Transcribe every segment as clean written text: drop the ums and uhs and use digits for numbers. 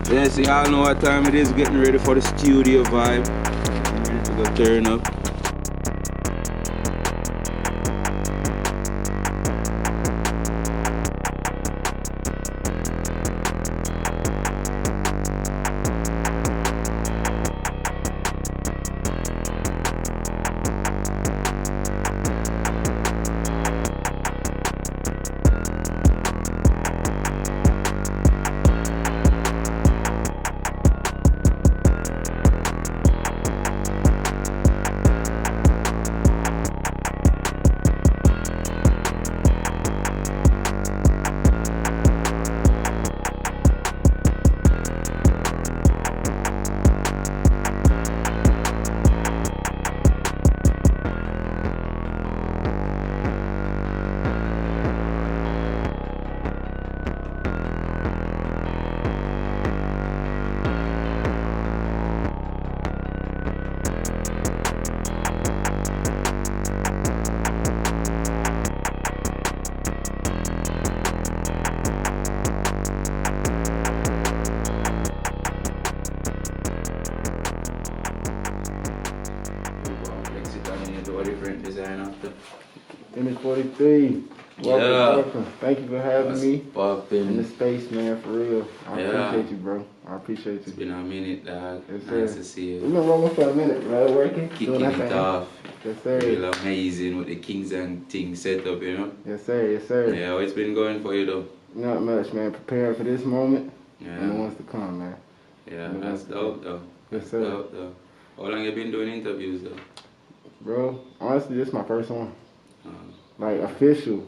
Yes, y'all know what time it is. Getting ready for the studio vibe. Ready to go turn up. Different design after. Image 43. Welcome. Thank you for having me in the space, man, for real. I appreciate you, bro. I appreciate you. It's been a minute, dog. Yes, nice to see you. We've been rolling for a minute, right? Working. Kicking it off. Yes, sir. Real amazing with the Kingz Thingz setup, you know? Yes, sir. Yes, sir. Yeah, how it's been going for you, though? Not much, man. Preparing for this moment and the ones to come, man. Yeah, that's dope, though. Yes, sir. Dope, though. How long you been doing interviews, though? Bro, honestly, this is my first one. Like, official.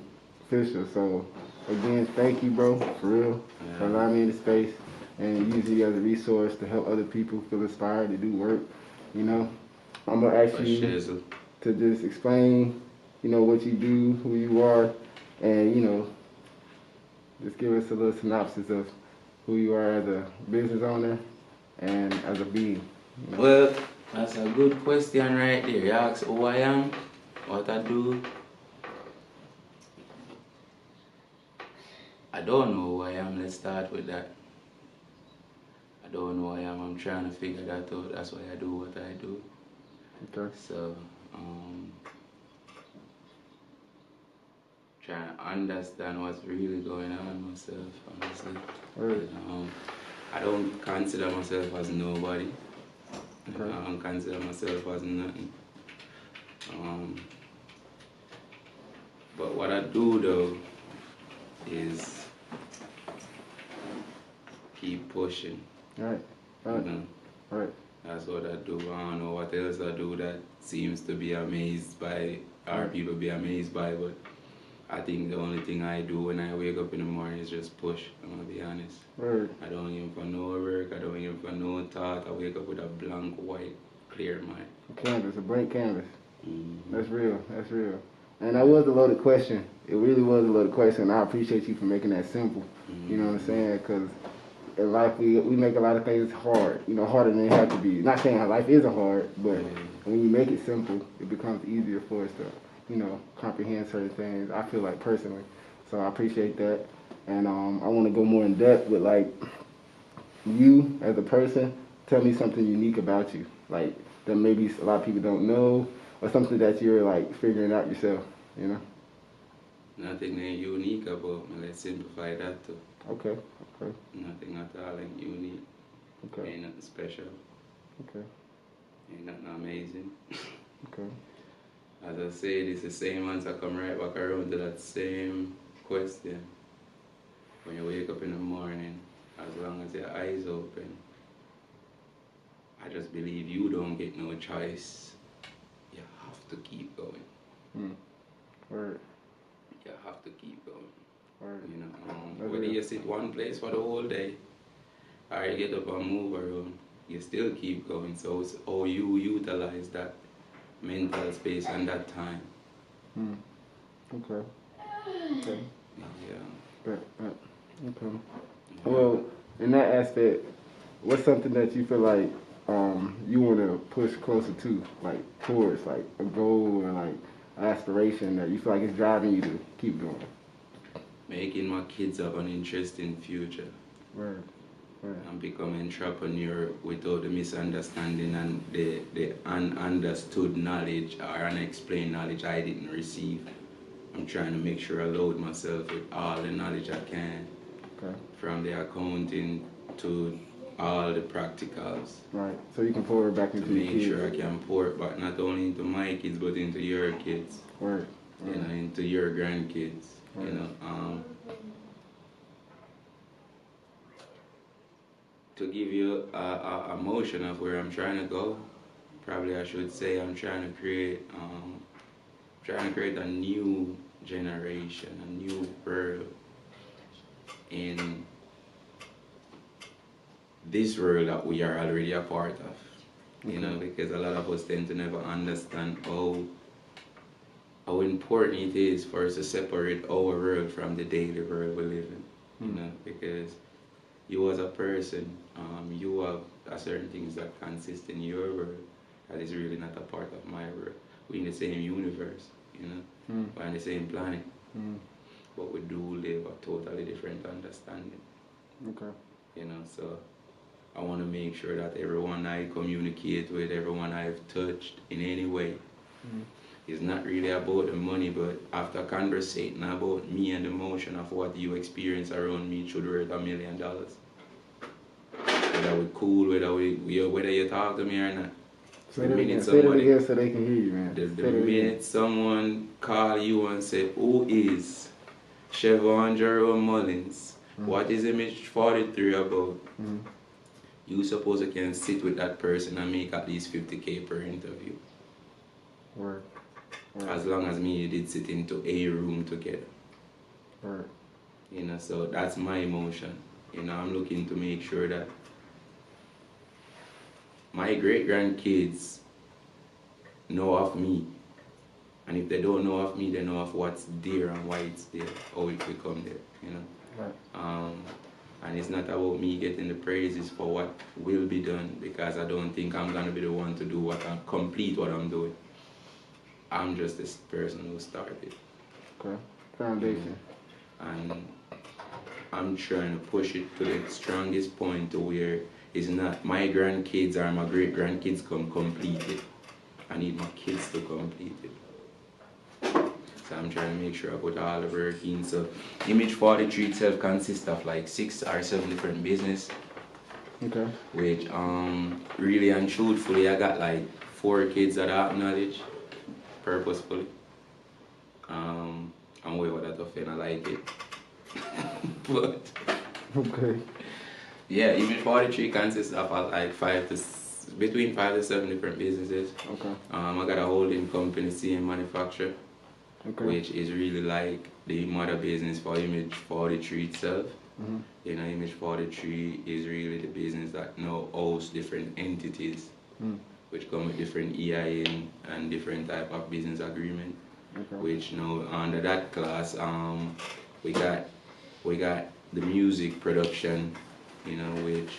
So, again, thank you, bro, for real, for allowing me in the space and using you as a resource to help other people feel inspired to do work, you know. I'm going to ask you to just explain, you know, what you do, who you are, and, you know, just give us a little synopsis of who you are as a business owner and as a being. You know? Well, that's a good question right there. You ask who I am, what I do. I don't know who I am. Let's start with that. I don't know who I am. I'm trying to figure that out. That's why I do what I do. Okay. So, trying to understand what's really going on myself, honestly. Right. I don't consider myself as nobody. Okay. I don't consider myself as nothing. But what I do though is keep pushing. Right. Right. That's what I do. I don't know what else I do that seems to be amazed by, or people be amazed by, but I think the only thing I do when I wake up in the morning is just push, I'm gonna be honest. Right. I don't even for no work, I don't even for no thought. I wake up with a blank, white, clear mind. A canvas, a blank canvas. Mm-hmm. That's real, that's real. And that was a loaded question. It really was a loaded question. I appreciate you for making that simple. You know what I'm saying? Because in life, we make a lot of things hard, you know, harder than it have to be. Not saying how life isn't hard, but when you make it simple, it becomes easier for us to, you know, comprehend certain things, I feel like personally. So I appreciate that. And I want to go more in depth with, like, you as a person. Tell me something unique about you, like, that maybe a lot of people don't know, or something that you're, like, figuring out yourself, you know? Nothing unique about me. Let's simplify that too. Okay. Nothing at all like unique. Okay. Ain't nothing special. Okay. Ain't nothing amazing. Okay. As I said, it's the same answer come right back around to that same question. When you wake up in the morning, as long as your eyes open, I just believe you don't get no choice. You have to keep going. Word. You have to keep going. Word. You know, whether you sit one place for the whole day, or you get up and move around, you still keep going. So it's how you utilize that mental space and that time. Okay. Yeah. Okay. Well, in that aspect, what's something that you feel like you want to push closer to, like towards, like a goal or like aspiration that you feel like is driving you to keep going? Making my kids have an interesting future. Right. and become an entrepreneur without the misunderstanding and the ununderstood knowledge or unexplained knowledge I didn't receive. I'm trying to make sure I load myself with all the knowledge I can, from the accounting to all the practicals. Right. So you can pour it back into your kids. Make sure I can pour it back not only into my kids but into your kids. Right. You know, into your grandkids. You know, to give you a motion of where I'm trying to go, probably I should say I'm trying to create a new generation, a new world in this world that we are already a part of. You know, because a lot of us tend to never understand how important it is for us to separate our world from the daily world we live in. You know, because you as a person, you have certain things that consist in your world that is really not a part of my world. We're in the same universe, you know, we're on the same planet, but we do live a totally different understanding. Okay. You know, so I want to make sure that everyone I communicate with, everyone I've touched in any way, is not really about the money, but after conversating about me and the emotion of what you experience around me should worth $1 million. Whether we're cool, whether you talk to me or not. Say that again so they can hear you, man. The minute someone call you and say, who is Chevon Jerome Mullins? What is image 43 about? You suppose you can sit with that person and make at least $50K per interview. Word. As long as me you did sit into a room together. Word. You know, so that's my emotion. You know, I'm looking to make sure that my great-grandkids know of me. And if they don't know of me, they know of what's there and why it's there, how it become there, you know. Right. And it's not about me getting the praises for what will be done, because I don't think I'm going to be the one to do complete what I'm doing. I'm just this person who started. Okay. Foundation. And I'm trying to push it to the strongest point to where it's not my grandkids or my great-grandkids come complete it. I need my kids to complete it. So I'm trying to make sure I put all the work in. So Image 43 itself consists of like 6 or 7 different business. Okay. Which really and truthfully I got like 4 kids that I acknowledge purposefully. I'm way with that offend, I like it. But okay. Yeah, Image 43 consists of like between 5 to 7 different businesses. Okay. I got a holding company, CM Manufacture, which is really like the mother business for Image 43 itself. You know, Image 43 is really the business that now hosts different entities, which come with different EIN and different type of business agreement. Which now under that class, we got the music production, you know, which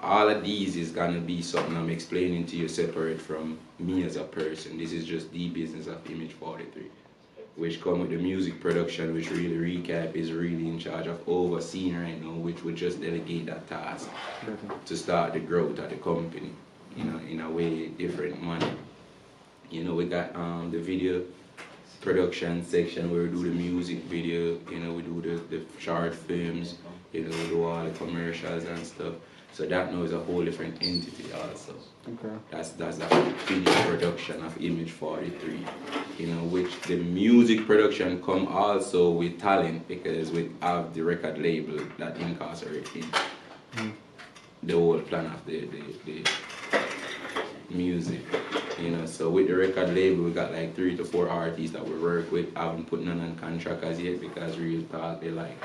all of these is gonna be something I'm explaining to you separate from me as a person. This is just the business of Image 43, which come with the music production, which really recap is really in charge of overseeing right now, which would just delegate that task to start the growth of the company, you know, in a way different money. You know, we got the video production section where we do the music video, you know, we do the short films, you know, we do all the commercials and stuff. So that now is a whole different entity also. Okay. That's the video production of Image 43, you know, which the music production come also with talent, because we have the record label that incarcerates in the whole plan of the music. You know, so with the record label, we got like 3 to 4 artists that we work with. I haven't put none on contract as yet, because real talk, they like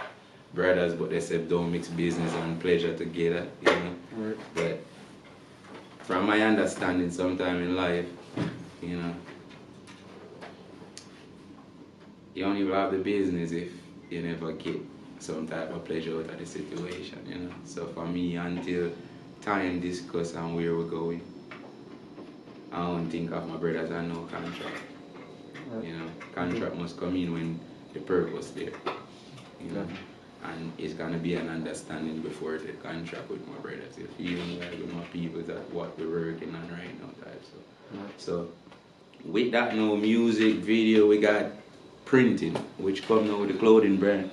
brothers, but they said don't mix business and pleasure together, you know. Right. But from my understanding, sometime in life, you know, you only will have the business if you never get some type of pleasure out of the situation, you know. So for me, until time discuss on where we're going, I don't think of my brothers as no contract. You know, contract must come in when the purpose there. You know, And it's gonna be an understanding before the contract with my brothers. If you feel me, like with my people, that's what we're working on right now. Type. So with that now, music, video, we got printing, which come now with the clothing brand,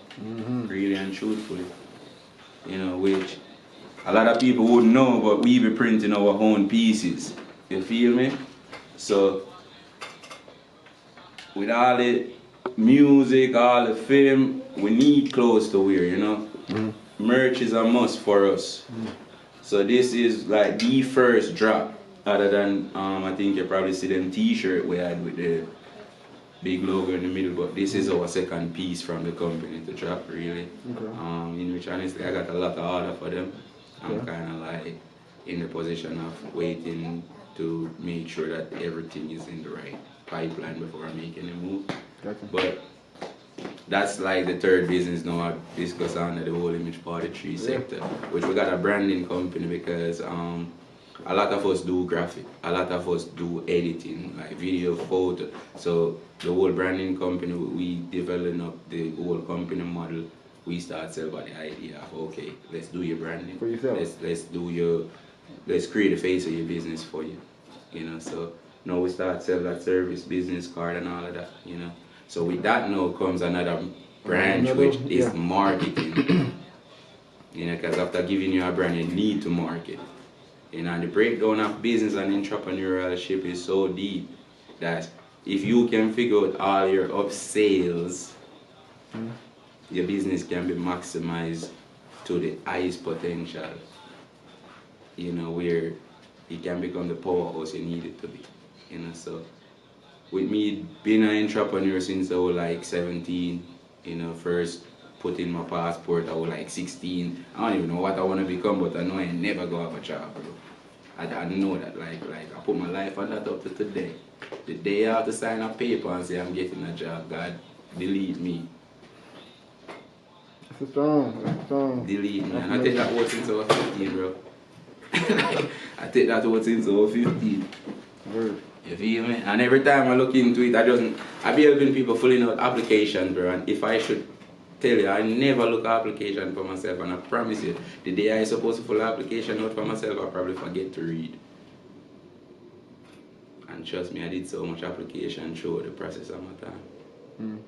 really and truthfully. You know, which a lot of people wouldn't know, but we be printing our own pieces. You feel me? So with all the music, all the film, we need clothes to wear, you know? Merch is a must for us. So this is like the first drop, other than, I think you probably see them t-shirt we had with the big logo in the middle, but this is our second piece from the company to drop, really. In which honestly I got a lot of order for them. I'm kind of like in the position of waiting to make sure that everything is in the right pipeline before I make any move. But that's like the third business now I discuss under the whole image party 3 sector, which we got a branding company because a lot of us do graphic, a lot of us do editing, like video, photo. So the whole branding company, we developing up the whole company model. We start sell by the idea of, okay, let's do your branding. For yourself. Let's create a face of your business for you. You know, so now we start sell that service, business card and all of that, you know. So with that now comes another branch, which is marketing. You know, because after giving you a brand, you need to market. You know, and the breakdown of business and entrepreneurship is so deep that if you can figure out all your up sales, your business can be maximized to the highest potential. You know, where it can become the powerhouse you need it to be. You know, so with me being an entrepreneur since I was like 17, you know, first put in my passport, I was like 16. I don't even know what I want to become, but I know I never go have a job, bro. I know that, like I put my life on that up to today. The day I have to sign a paper and say I'm getting a job, God, delete me. That's strong. Delete me. And I take that word since I was 15, bro. I take that word since I was 15. Word. You feel me? And every time I look into it, I be helping people filling out applications, bro. And if I should tell you, I never look at application for myself, and I promise you, the day I supposed to fill an application out for myself, I probably forget to read. And trust me, I did so much application through the process of my time.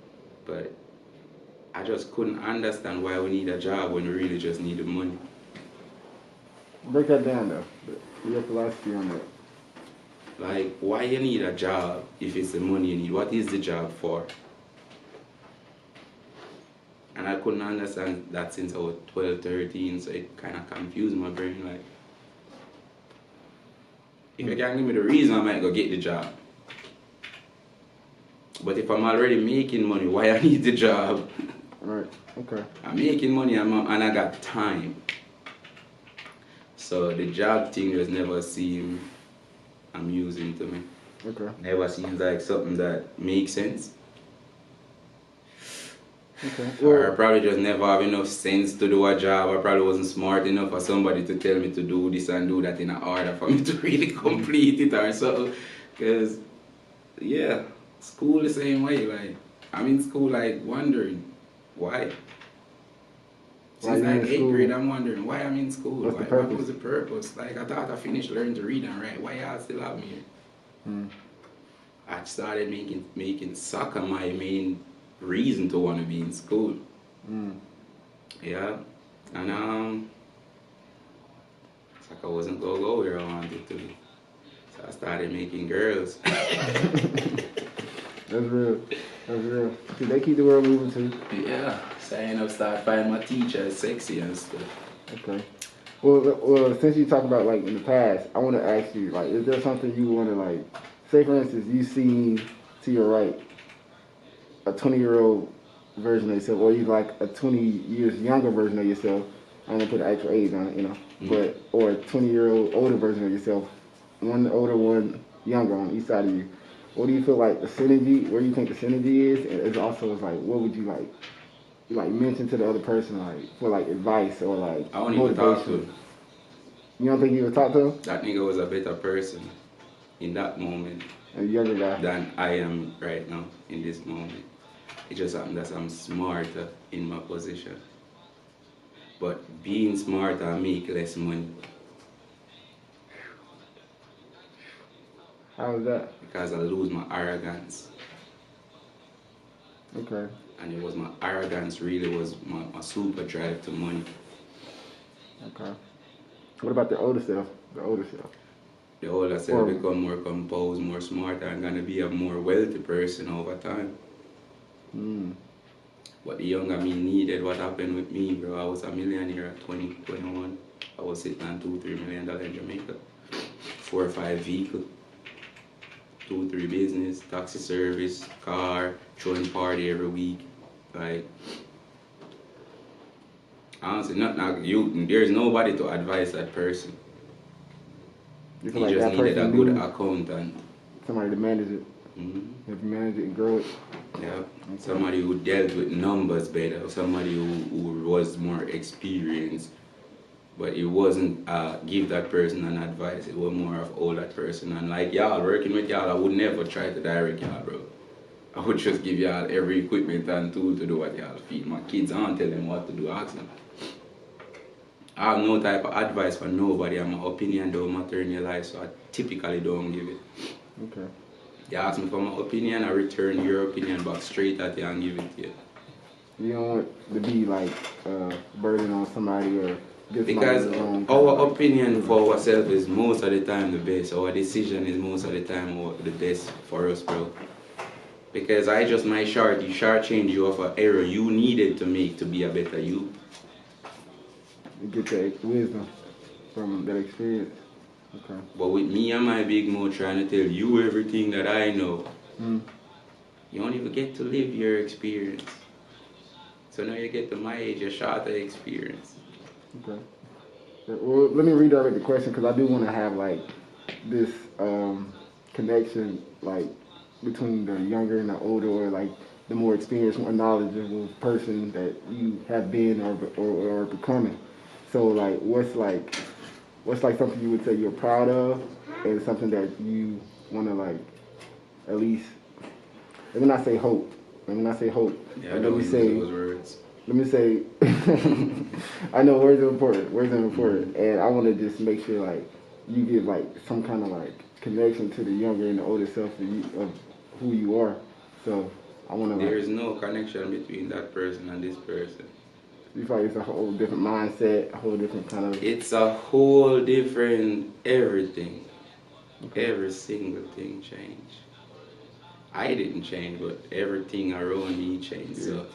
But I just couldn't understand why we need a job when we really just need the money. Break that down though. Your philosophy on that. Like, why you need a job if it's the money you need? What is the job for? And I couldn't understand that since I was 12, 13, so it kind of confused my brain. Like, if you can't give me the reason, I might go get the job. But if I'm already making money, why I need the job? Right, okay. I'm making money and I got time. So the job thing just never seemed amusing to me. Okay. Never seems like something that makes sense. Okay. Or I probably just never have enough sense to do a job. I probably wasn't smart enough for somebody to tell me to do this and do that in order for me to really complete it or something. Because, yeah, school the same way. Like, I'm in school, like, wondering why. Since like 8th grade, I'm wondering why I'm in school. What's the Like, purpose? what was the purpose? Like, I thought I finished learning to read and write. Why y'all still have me here? I started making soccer my main reason to want to be in school. Yeah, and soccer wasn't gonna go where I wanted to. So I started making girls. That's real. That's real. See, they keep the world moving too. Yeah, so I ended up start finding my teacher sexy and stuff. Okay. Well, since you talk about like in the past, I want to ask you, like, is there something you want to like, say for instance, you see to your right a 20-year-old version of yourself, or you like a 20 years younger version of yourself. I'm gonna put an actual age on it, you know, but or a 20-year-old older version of yourself, one older, one younger on each side of you. What do you feel like the synergy? Where you think the synergy is? And it's also like, what would you like mention to the other person, like for like advice or like I won't even talk to him. You don't think you would talk to him? That nigga was a better person in that moment A younger guy. than I am right now in this moment. It just happened that I'm smarter in my position. but being smart and make less money. How is that? Because I lose my arrogance. Okay. And it was my arrogance really was my super drive to money. Okay. What about the older self? The older self? The older self become more composed, more smart, and gonna be a more wealthy person over time. But the younger me needed what happened with me, bro. I was a millionaire at 20, 21. I was sitting on $2-3 million in Jamaica. 4 or 5 vehicles. 2-3 business, taxi service, car, throwing party every week. Like, honestly, there's nobody to advise that person. You He just needed a good accountant. Somebody to manage it. Mm-hmm. If you manage it and grow it. Yeah. Okay. Somebody who dealt with numbers better, somebody who was more experienced. But it wasn't give that person an advice, it was more of hold that person. And like y'all, working with y'all, I would never try to direct y'all, bro. I would just give y'all every equipment and tool to do what y'all feel. My kids, I don't tell them what to do, ask them. I have no type of advice for nobody, and my opinion don't matter in your life, so I typically don't give it. Okay. You ask me for my opinion, I return your opinion back straight at you and give it to you. You don't want to be like burden on somebody or get because our opinion for ourselves is most of the time the best. Our decision is most of the time the best for us, bro. Because I just might shortchange you of an error you needed to make to be a better you. You get that wisdom from that experience. Okay. But with me and my big mouth trying to tell you everything that I know, you don't even get to live your experience. So now you get to my age, a shorter experience. Okay. Well, let me redirect the question because I do want to have like this connection like between the younger and the older, or like the more experienced, more knowledgeable person that you have been or becoming. So like, what's like something you would say you're proud of, and something that you want to like at least. Let me not say hope. Yeah, let me say those words. Let me say, I know words are important, and I want to just make sure like you give like some kind of like connection to the younger and the older self of who you are. So I want to. There is no connection between that person and this person. You feel like it's a whole different mindset, a whole different kind of. It's a whole different everything. Okay. Every single thing changed. I didn't change, but everything around me changed. Yeah. So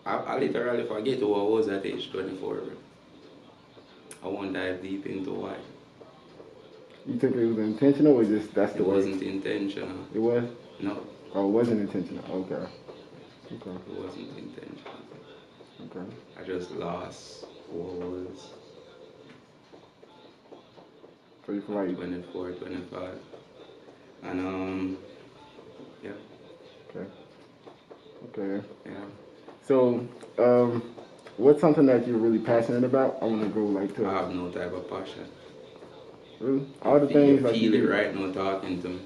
I literally forget who I was at age 24. I won't dive deep into why. You think it was intentional, or just that's the way? It wasn't intentional. It was? No. Oh, it wasn't intentional. Okay. It wasn't intentional. Okay. I just lost who I was. So you feel like 24, 25. And yeah. Okay. Yeah. So, what's something that you're really passionate about? I want to go like to. I have no type of passion. Really? All the things you like feel it right now talking to me.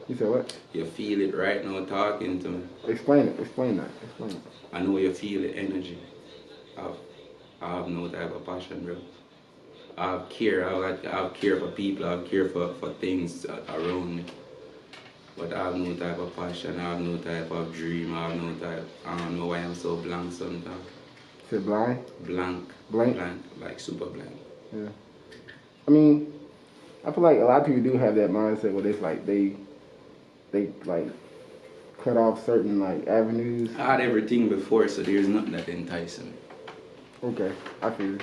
You said what? You feel it right now talking to me. Explain that. I know you feel the energy. I have no type of passion, bro. I have care. I have care for people. I have care for things around me. But I have no type of passion. I have no type of dream. I have no type. I don't know why I'm so blank sometimes. Is it blind? Blank. Blank? Blank. Like super blank. Yeah. I mean, I feel like a lot of people do have that mindset where it's like they like cut off certain like avenues. I had everything before, so there's nothing that entices me. Okay, I feel it.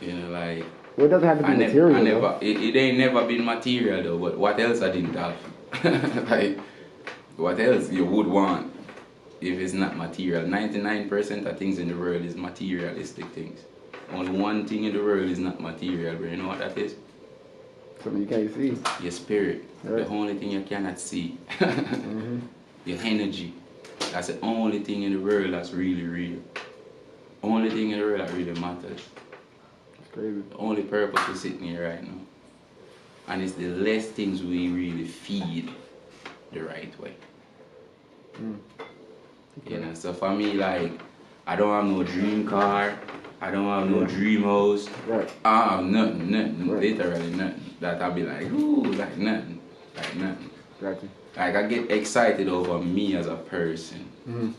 You know, like. Well, it doesn't have to be material. It ain't never been material though. But what else I didn't have? Like, what else you would want if it's not material? 99% of things in the world is materialistic things. Only one thing in the world is not material, bro. You know what that is? Something you can't see. Your spirit. Right. The only thing you cannot see. Mm-hmm. Your energy. That's the only thing in the world that's really real. Only thing in the world that really matters. That's crazy. The only purpose we're sitting here right now. And it's the less things we really feed the right way. Okay. You know, so for me, like, I don't have no dream car. I don't have no dream house. Right. I have nothing, Right. literally nothing. That I'll be like, ooh, like nothing. Gotcha. Like I get excited over me as a person. Mm-hmm.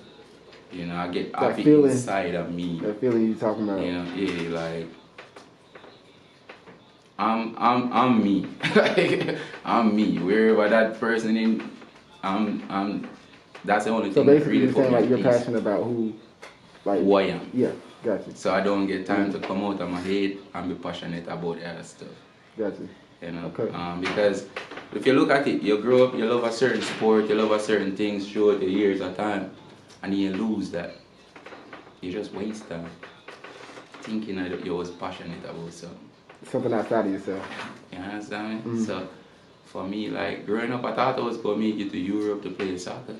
You know, I get That happy feeling, inside of me. That feeling you talking about. You know, yeah, like I'm me. Like I'm me. Wherever that person in, I'm. That's the only So thing that basically, really you're saying put me like you're at peace. passionate about who I am. Yeah, gotcha. So I don't get time to come out of my head and be passionate about the other stuff. Gotcha. You know, Okay. because if you look at it, you grow up, you love a certain sport, you love a certain things throughout the years of time, and you lose that. You just waste time thinking that you was passionate about something. Something outside of yourself. You understand me? So for me, like growing up, I thought I was gonna make it to Europe to play soccer.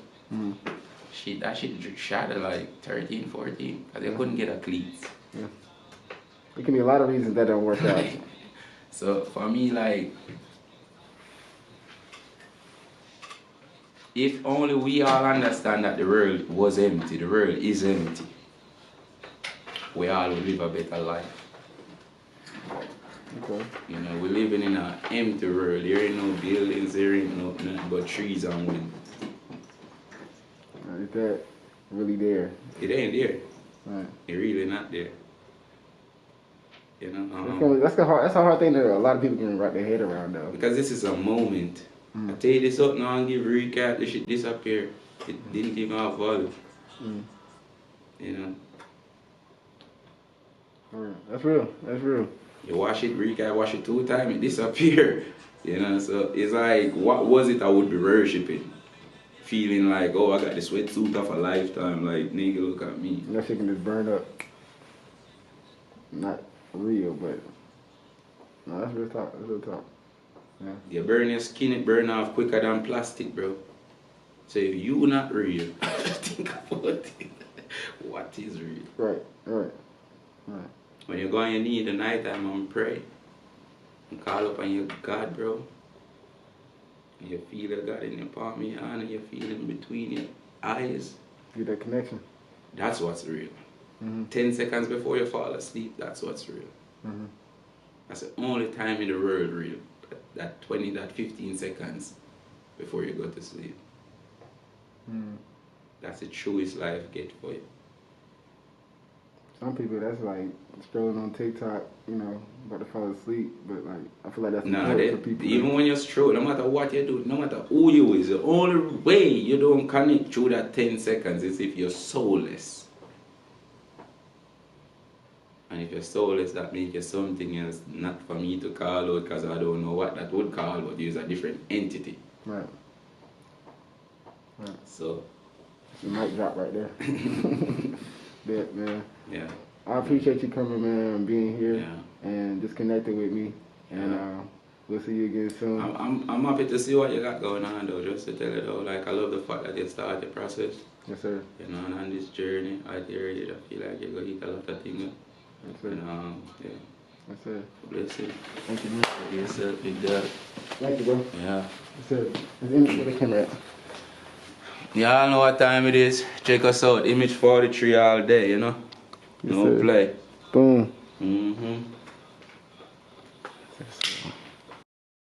That shit shot at like 13, 14, because they couldn't get a cleats. Yeah. There can be a lot of reasons that don't work out. So for me, like, if only we all understand that the world was empty, the world is empty, we all will live a better life. Okay. You know, we're living in an empty world. There ain't no buildings, there ain't nothing but trees and wind. Is that really there? It ain't there. Right. It really not there. You know, That's a hard thing that a lot of people can wrap their head around though. because this is a moment. I tell you this up now and give recap, this shit disappear. It didn't even have value. You know. That's real. That's real. You wash it, recap, wash it 2 times, it disappear. You know, so it's like, what was it I would be worshipping? Feeling like, oh, I got the sweatsuit of a lifetime, like, nigga, look at me. That shit can just burn up. Not real, but no, that's real talk. That's real talk. Yeah. You burn your skin, it burn off quicker than plastic, bro. So if you not real, think about it. What is real? Right. When you go on your knee in the night time and pray, and call up on your God, bro, and you feel the God in your palm of your hand and you feel him between your eyes, Get that connection. that's what's real. 10 seconds before you fall asleep, that's what's real. That's the only time in the world real. That 15 seconds before you go to sleep. That's the truest life get for you. Some people, that's like scrolling on TikTok, you know, about to fall asleep. But like, I feel like that's Nah, important for people. even when you're stroke, no matter what you do, no matter who you is, the only way you don't connect through that 10 seconds is if you're soulless. And if you're soulless, that means you're something else, not for me to call out, because I don't know what that would call, but you're a different entity. Right. So. The mic drop right there. Bet, man. Yeah. I appreciate you coming, man, and being here and just connecting with me. And we'll see you again soon. I'm happy to see what you got going on, though. Just to tell you, though, like I love the fact that you started the process. Yes, sir. You know, and on this journey, I feel like you're going to hit a lot of things. Yes, sir. And, yeah. Yes, sir. Bless you. Thank you, man. Yes, sir. Big dog. Thank you, bro. Yeah. Yes, sir. Where the camera at? Y'all know what time it is. Check us out. Image 43 all day, you know? Yes, No sir. play. Boom. Mm-hmm.